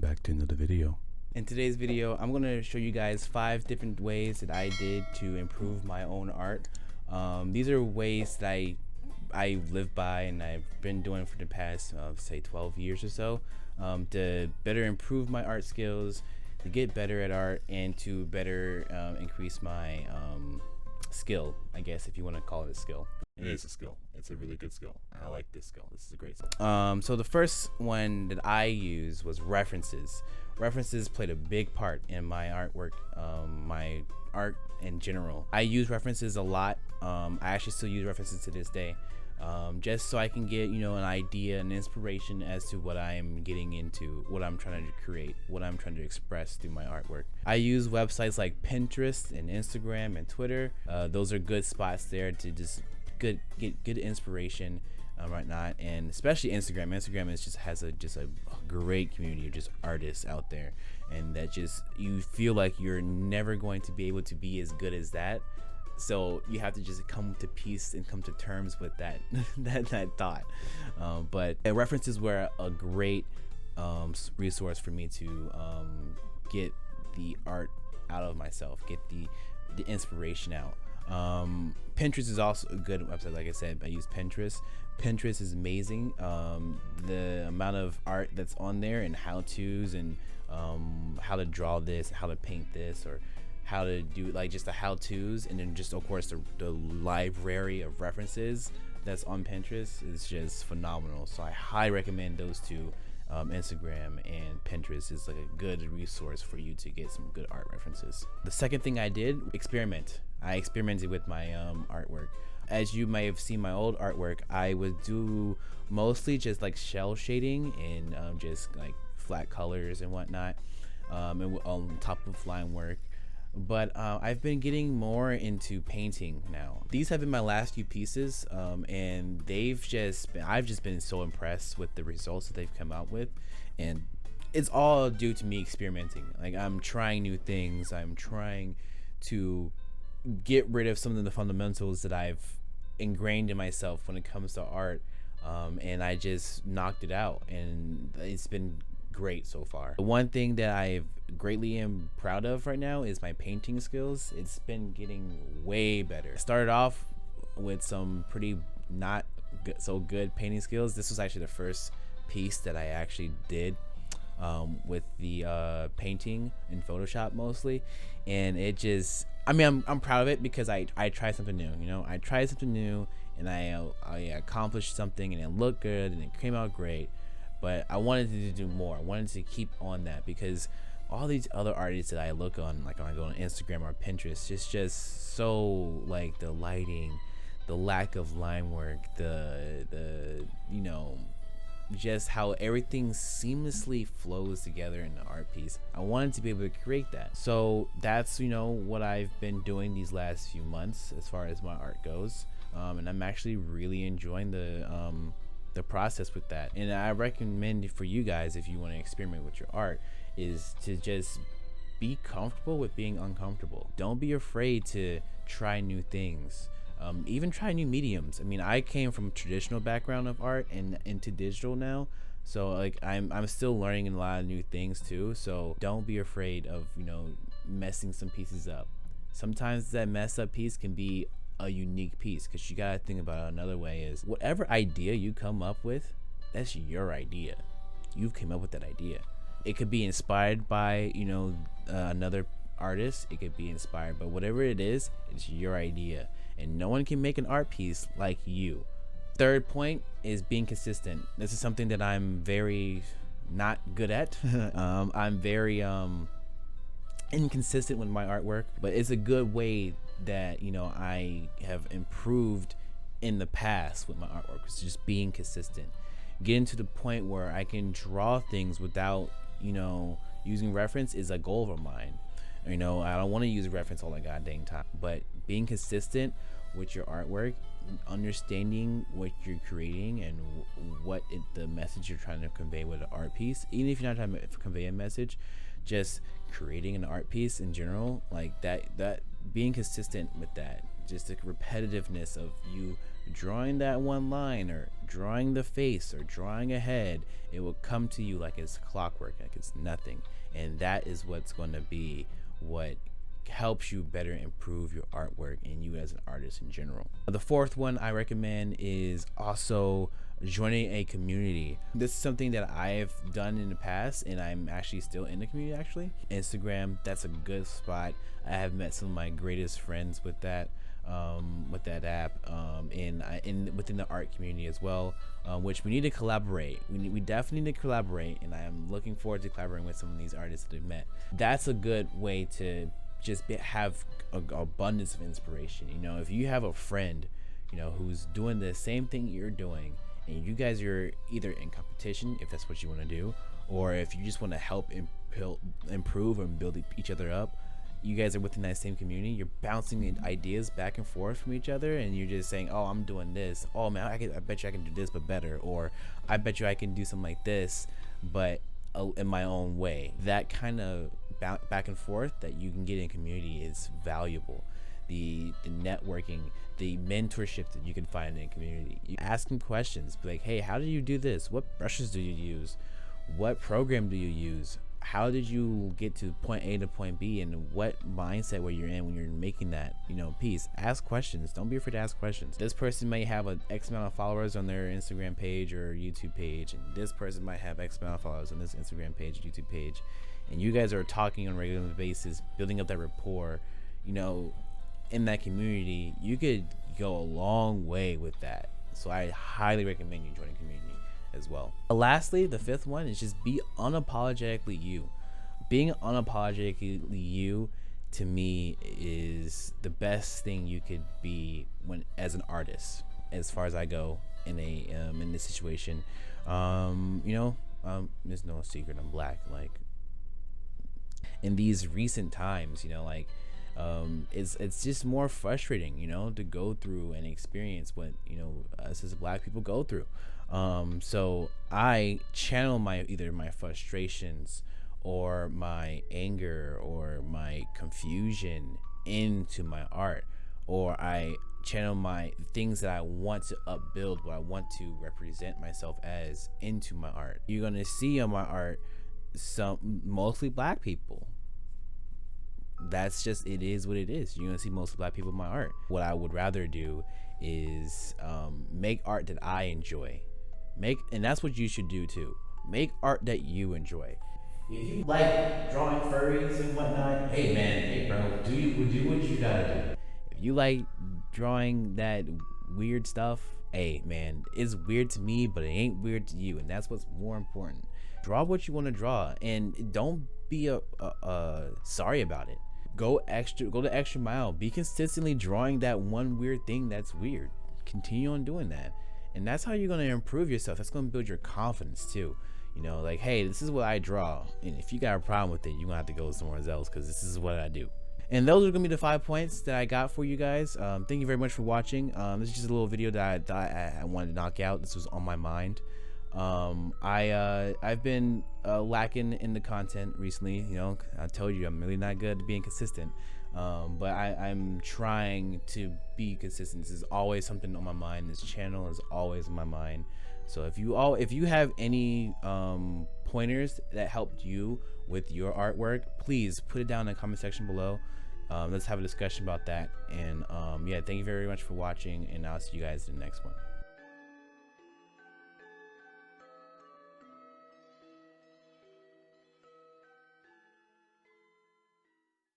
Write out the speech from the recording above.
back to another video. In today's video, I'm going to show you guys 5 different ways that I did to improve my own art. These are ways that I live by and I've been doing for the past, say 12 years or so, to better improve my art skills, to get better at art, and to better increase my skill, I guess, if you want to call it a skill. It is a skill. It's a really good skill. I like this skill. This is a great skill. So the first one that I used was references. References played a big part in my artwork, my art in general. I use references a lot. I actually still use references to this day, just so I can get, an idea and inspiration as to what I'm getting into, what I'm trying to create, what I'm trying to express through my artwork. I use websites like Pinterest and Instagram and Twitter. Those are good spots there to just get good inspiration, whatnot, and especially Instagram. Instagram has a great community of just artists out there, and that just, you feel like you're never going to be able to be as good as that. So you have to just come to peace and come to terms with that that thought. But references were a great resource for me to get the art out of myself, get the inspiration out. Pinterest is also a good website. Like I said, I use Pinterest. Pinterest is amazing. The amount of art that's on there, and how-tos, and how to draw this, how to paint this, or how to do just the how-tos, and then just, of course, the library of references that's on Pinterest is just phenomenal. So I highly recommend those two. Instagram and Pinterest is like a good resource for you to get some good art references. The second thing I did, experiment. I experimented with my artwork. As you may have seen my old artwork, I would do mostly just like shell shading and just like flat colors and whatnot, and on top of line work. But I've been getting more into painting now. These have been my last few pieces, and I've just been so impressed with the results that they've come out with, and it's all due to me experimenting. Like, I'm trying new things. I'm trying to get rid of some of the fundamentals that I've ingrained in myself when it comes to art, and I just knocked it out, and it's been great so far. The one thing that I greatly am proud of right now is my painting skills. It's been getting way better. I started off with some pretty not so good painting skills. This was actually the first piece that I actually did with the painting in Photoshop mostly, and it just, I'm proud of it because I tried something new. I tried something new, and I accomplished something, and it looked good, and it came out great. But I wanted to do more. I wanted to keep on that, because all these other artists that I look on, like when I go on Instagram or Pinterest, it's just so, like, the lighting, the lack of line work, the just how everything seamlessly flows together in the art piece. I wanted to be able to create that. So that's, what I've been doing these last few months as far as my art goes. And I'm actually really enjoying the process with that. And I recommend for you guys, if you want to experiment with your art, is to just be comfortable with being uncomfortable. Don't be afraid to try new things. Even try new mediums. I came from a traditional background of art and into digital now, so like I'm still learning a lot of new things too. So don't be afraid of messing some pieces up. Sometimes that mess up piece can be a unique piece, because you gotta think about it another way is, whatever idea you come up with, that's your idea. You've came up with that idea. It could be inspired by another artist. It could be inspired by whatever it is. It's your idea, and no one can make an art piece like you. Third point is being consistent. This is something that I'm very not good at. I'm very inconsistent with my artwork, but it's a good way that I have improved in the past with my artwork. It's just being consistent, getting to the point where I can draw things without using reference is a goal of mine. I don't want to use reference all the goddamn time, but being consistent with your artwork, understanding what you're creating and the message you're trying to convey with an art piece, even if you're not trying to convey a message, just creating an art piece in general, like that being consistent with that, just the repetitiveness of you drawing that one line or drawing the face or drawing a head, it will come to you like it's clockwork, like it's nothing. And that is what's going to be what helps you better improve your artwork and you as an artist in general. The fourth one I recommend is also joining a community. This is something that I've done in the past, and I'm actually still in the community. Actually, Instagram, that's a good spot. I have met some of my greatest friends with that app, and within the art community as well, which we need to collaborate. We definitely need to collaborate, and I am looking forward to collaborating with some of these artists that I've met. That's a good way to just have an abundance of inspiration. You know, if you have a friend, you know, who's doing the same thing you're doing, and you guys are either in competition, if that's what you want to do, or if you just want to help improve and build each other up, you guys are within that same community, you're bouncing ideas back and forth from each other, and you're just saying, oh, I'm doing this, oh man, I bet you I can do this but better, or I bet you I can do something like this but in my own way. That kind of back and forth that you can get in community is valuable. The networking, the mentorship that you can find in a community. You ask them questions, be like, hey, how do you do this? What brushes do you use? What program do you use? How did you get to point A to point B, and what mindset were you in when you're making that, you know, piece? Ask questions. Don't be afraid to ask questions. This person may have an X amount of followers on their Instagram page or YouTube page, and this person might have X amount of followers on this Instagram page, YouTube page, and you guys are talking on a regular basis, building up that rapport, you know, in that community. You could go a long way with that. So I highly recommend you joining community as well. Lastly, the fifth one is just be unapologetically you. Being unapologetically you, to me, is the best thing you could be when as an artist, as far as I go in a in this situation. There's no secret I'm black. Like, in these recent times, you know, like, it's just more frustrating, you know, to go through and experience what, you know, us as black people go through. So I channel either my frustrations or my anger or my confusion into my art, or I channel my things that I want to upbuild, what I want to represent myself as, into my art. You're gonna see on my art mostly black people. That's just, it is what it is. You're gonna see mostly black people in my art. What I would rather do is make art that I enjoy. And that's what you should do too. Make art that you enjoy. If you like drawing furries and whatnot, hey man, hey bro, do what you gotta do. If you like drawing that weird stuff, hey man, it's weird to me, but it ain't weird to you, and that's what's more important. Draw what you want to draw, and don't be sorry about it. Go the extra mile. Be consistently drawing that one weird thing that's weird. Continue on doing that, and that's how you're gonna improve yourself. That's gonna build your confidence too. You know, like, hey, this is what I draw, and if you got a problem with it, you're gonna have to go somewhere else, because this is what I do. And those are gonna be the 5 points that I got for you guys. Thank you very much for watching. This is just a little video that I wanted to knock out. This was on my mind. I've been lacking in the content recently. You know, I told you I'm really not good at being consistent. But I'm trying to be consistent. This is always something on my mind. This channel is always on my mind. So if you have any pointers that helped you with your artwork, please put it down in the comment section below. Let's have a discussion about that. And yeah, thank you very much for watching, and I'll see you guys in the next one.